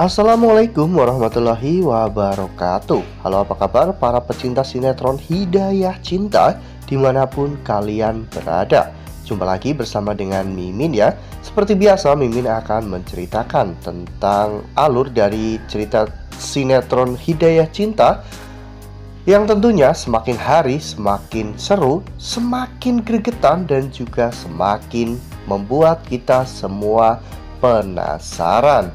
Assalamualaikum warahmatullahi wabarakatuh. Halo, apa kabar para pecinta sinetron Hidayah Cinta dimanapun kalian berada. Jumpa lagi bersama dengan Mimin ya. Seperti biasa, Mimin akan menceritakan tentang alur dari cerita sinetron Hidayah Cinta yang tentunya semakin hari semakin seru, semakin gregetan, dan juga semakin membuat kita semua penasaran.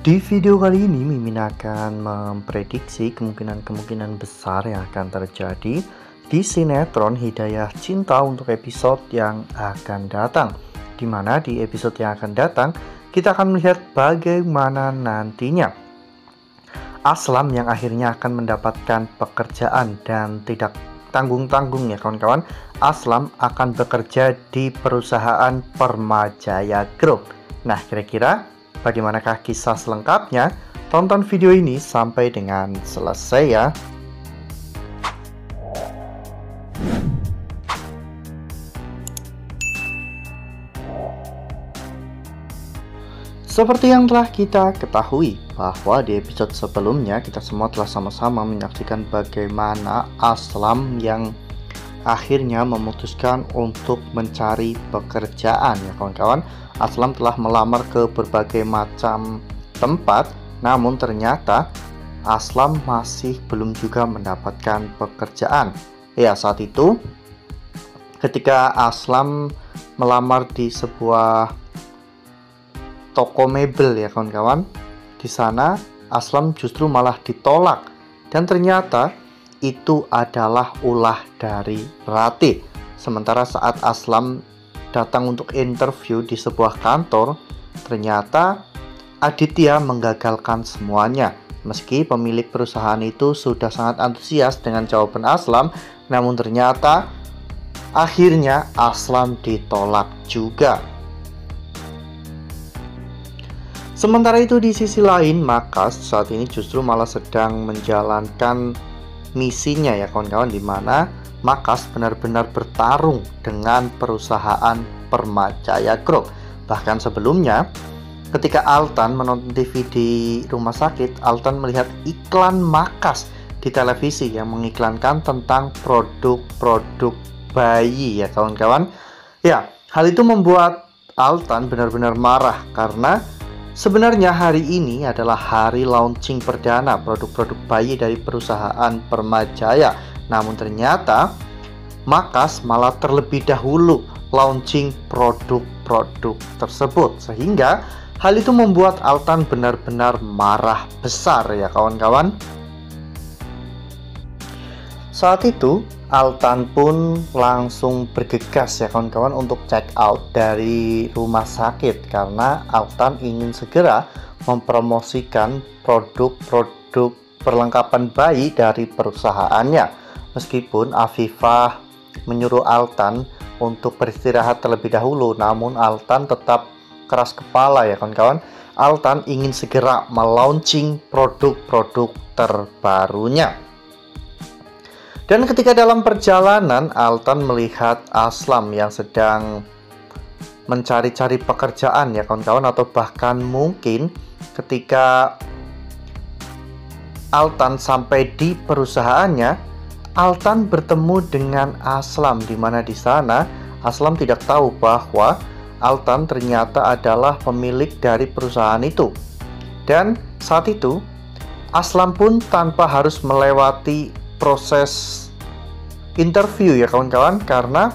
Di video kali ini Mimin akan memprediksi kemungkinan-kemungkinan besar yang akan terjadi di sinetron Hidayah Cinta untuk episode yang akan datang. Dimana di episode yang akan datang kita akan melihat bagaimana nantinya Aslam yang akhirnya akan mendapatkan pekerjaan, dan tidak tanggung-tanggung ya kawan-kawan, Aslam akan bekerja di perusahaan Permajaya Group. Nah, kira-kira bagaimanakah kisah selengkapnya? Tonton video ini sampai dengan selesai ya. Seperti yang telah kita ketahui bahwa di episode sebelumnya kita semua telah sama-sama menyaksikan bagaimana Aslam yang akhirnya memutuskan untuk mencari pekerjaan ya kawan-kawan. Aslam telah melamar ke berbagai macam tempat, namun ternyata Aslam masih belum juga mendapatkan pekerjaan. Ya, saat itu ketika Aslam melamar di sebuah toko mebel ya kawan-kawan, di sana Aslam justru malah ditolak, dan ternyata itu adalah ulah dari Ratih. Sementara saat Aslam datang untuk interview di sebuah kantor, ternyata Aditya menggagalkan semuanya. Meski pemilik perusahaan itu sudah sangat antusias dengan jawaban Aslam, namun ternyata akhirnya Aslam ditolak juga. Sementara itu di sisi lain, Makas saat ini justru malah sedang menjalankan misinya ya kawan-kawan, di mana Makas benar-benar bertarung dengan perusahaan Permajaya Group. Bahkan sebelumnya ketika Altan menonton TV di rumah sakit, Altan melihat iklan Makas di televisi yang mengiklankan tentang produk-produk bayi ya kawan-kawan. Ya, hal itu membuat Altan benar-benar marah karena sebenarnya hari ini adalah hari launching perdana produk-produk bayi dari perusahaan Permajaya. Namun ternyata Makas malah terlebih dahulu launching produk-produk tersebut, sehingga hal itu membuat Altan benar-benar marah besar ya kawan-kawan. Saat itu Altan pun langsung bergegas ya kawan-kawan untuk check out dari rumah sakit, karena Altan ingin segera mempromosikan produk-produk perlengkapan bayi dari perusahaannya. Meskipun Afifah menyuruh Altan untuk beristirahat terlebih dahulu, namun Altan tetap keras kepala ya kawan-kawan. Altan ingin segera melaunching produk-produk terbarunya. Dan ketika dalam perjalanan, Altan melihat Aslam yang sedang mencari-cari pekerjaan ya kawan-kawan, atau bahkan mungkin ketika Altan sampai di perusahaannya, Altan bertemu dengan Aslam, di mana di sana Aslam tidak tahu bahwa Altan ternyata adalah pemilik dari perusahaan itu. Dan saat itu Aslam pun tanpa harus melewati proses interview ya kawan-kawan, karena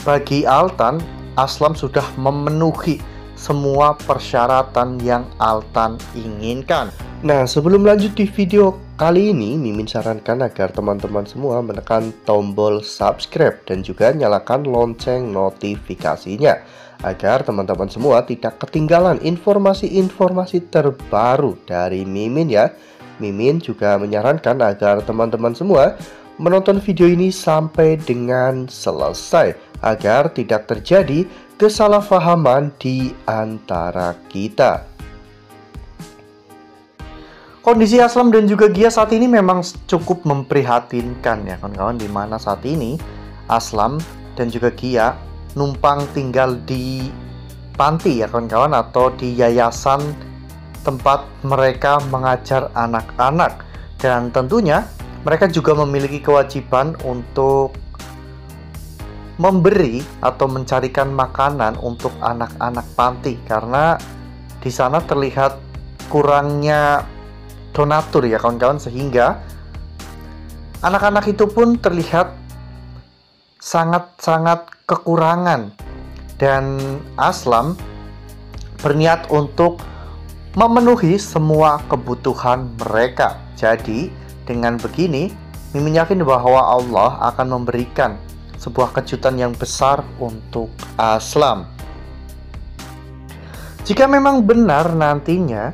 bagi Altan, Aslam sudah memenuhi semua persyaratan yang Altan inginkan. Nah, sebelum lanjut di video kali ini, Mimin sarankan agar teman-teman semua menekan tombol subscribe dan juga nyalakan lonceng notifikasinya, agar teman-teman semua tidak ketinggalan informasi-informasi terbaru dari Mimin ya. Mimin juga menyarankan agar teman-teman semua menonton video ini sampai dengan selesai, agar tidak terjadi kesalahpahaman di antara kita. Kondisi Aslam dan juga Gia saat ini memang cukup memprihatinkan ya kawan-kawan, di mana saat ini Aslam dan juga Gia numpang tinggal di panti ya kawan-kawan, atau di yayasan tempat mereka mengajar anak-anak. Dan tentunya mereka juga memiliki kewajiban untuk memberi atau mencarikan makanan untuk anak-anak panti, karena di sana terlihat kurangnya donatur ya kawan-kawan, sehingga anak-anak itu pun terlihat sangat-sangat kekurangan. Dan Aslam berniat untuk memenuhi semua kebutuhan mereka. Jadi dengan begini, Mimin yakin bahwa Allah akan memberikan sebuah kejutan yang besar untuk Aslam. Jika memang benar nantinya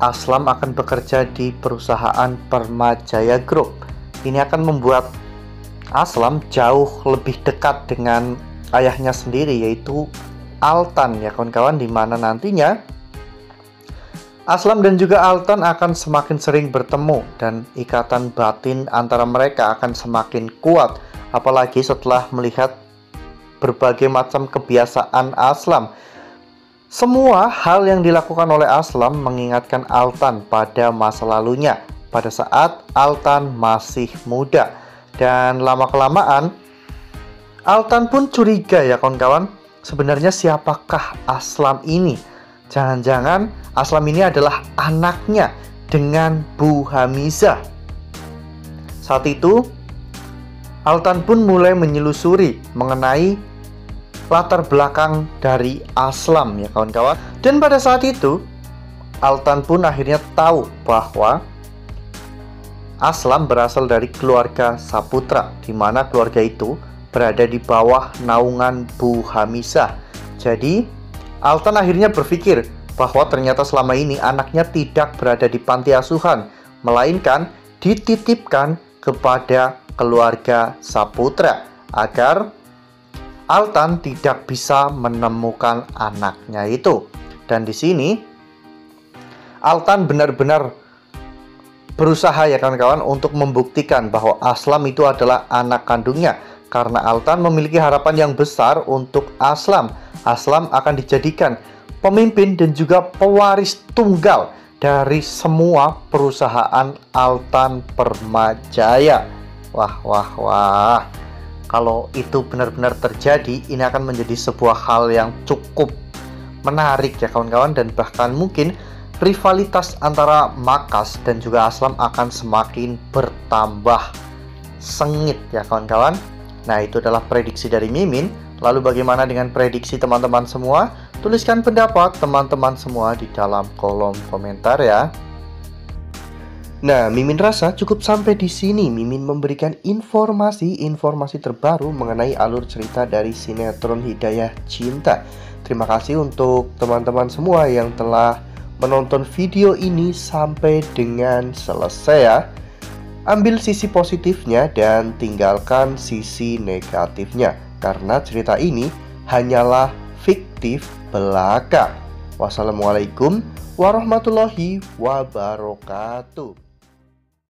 Aslam akan bekerja di perusahaan Permajaya Group, ini akan membuat Aslam jauh lebih dekat dengan ayahnya sendiri, yaitu Altan ya kawan-kawan, di mana nantinya Aslam dan juga Altan akan semakin sering bertemu dan ikatan batin antara mereka akan semakin kuat, apalagi setelah melihat berbagai macam kebiasaan Aslam. Semua hal yang dilakukan oleh Aslam mengingatkan Altan pada masa lalunya, pada saat Altan masih muda. Dan lama-kelamaan Altan pun curiga ya kawan-kawan, sebenarnya siapakah Aslam ini? Jangan-jangan Aslam ini adalah anaknya dengan Bu Hamizah. Saat itu Altan pun mulai menyelusuri mengenai latar belakang dari Aslam ya kawan-kawan. Dan pada saat itu Altan pun akhirnya tahu bahwa Aslam berasal dari keluarga Saputra, di mana keluarga itu berada di bawah naungan Bu Hamizah. Jadi Altan akhirnya berpikir bahwa ternyata selama ini anaknya tidak berada di panti asuhan, melainkan dititipkan kepada keluarga Saputra agar Altan tidak bisa menemukan anaknya itu. Dan di sini Altan benar-benar berusaha ya kawan-kawan untuk membuktikan bahwa Aslam itu adalah anak kandungnya, karena Altan memiliki harapan yang besar untuk Aslam. Aslam akan dijadikan pemimpin dan juga pewaris tunggal dari semua perusahaan Altan Permajaya. Wah. Kalau itu benar-benar terjadi, ini akan menjadi sebuah hal yang cukup menarik ya kawan-kawan, dan bahkan mungkin rivalitas antara Makas dan juga Aslam akan semakin bertambah sengit ya kawan-kawan. Nah, itu adalah prediksi dari Mimin. Lalu bagaimana dengan prediksi teman-teman semua? Tuliskan pendapat teman-teman semua di dalam kolom komentar ya. Nah, Mimin rasa cukup sampai di sini. Mimin memberikan informasi terbaru mengenai alur cerita dari sinetron Hidayah Cinta. Terima kasih untuk teman-teman semua yang telah menonton video ini sampai dengan selesai ya. Ambil sisi positifnya dan tinggalkan sisi negatifnya, karena cerita ini hanyalah fiktif belaka. Wassalamualaikum warahmatullahi wabarakatuh.